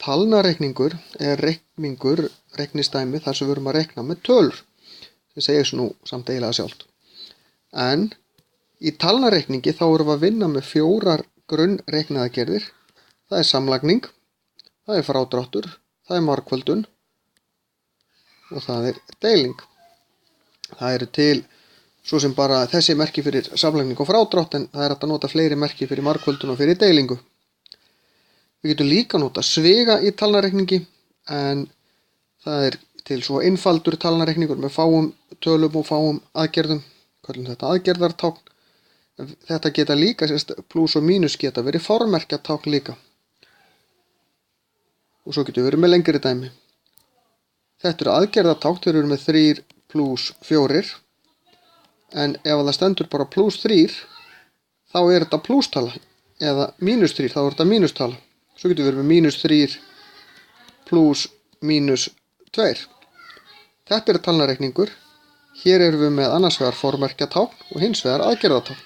Talnareikningur er reiknistæmi þar sem við erum að reikna með tölur. Það segir svo nú samt eiginlega sjálft. En í talnareikningi þá erum við að vinna með 4 grunnreikniaðgerðir. Það er samlagning, það er frádráttur, það er margföldun og það er deiling. Það eru til svo sem bara þessi merki fyrir samlagning og frádrátt, en það er hægt að nota fleiri merki fyrir margföldun og fyrir deilingu. Við getum líka nota sviga í talnareikningi, en það er til svo einfaldur talnareikningur með fáum tölum og fáum aðgerðum. Köllum þetta aðgerðartákn. Þetta geta líka, plús og mínus geta verið formerkjatákn líka. Og svo getur við verið með lengri dæmi. Þetta eru aðgerðartákn, þeir eru með 3 + 4. En ef það stendur bara +3, þá er þetta plústala. Eða -3, þá er þetta mínustala. Svo getur við verið með -3 + -2. Þetta er talnareikningur. Hér erum við með annars vegar formerkjatákn og hins vegar aðgerðartákn.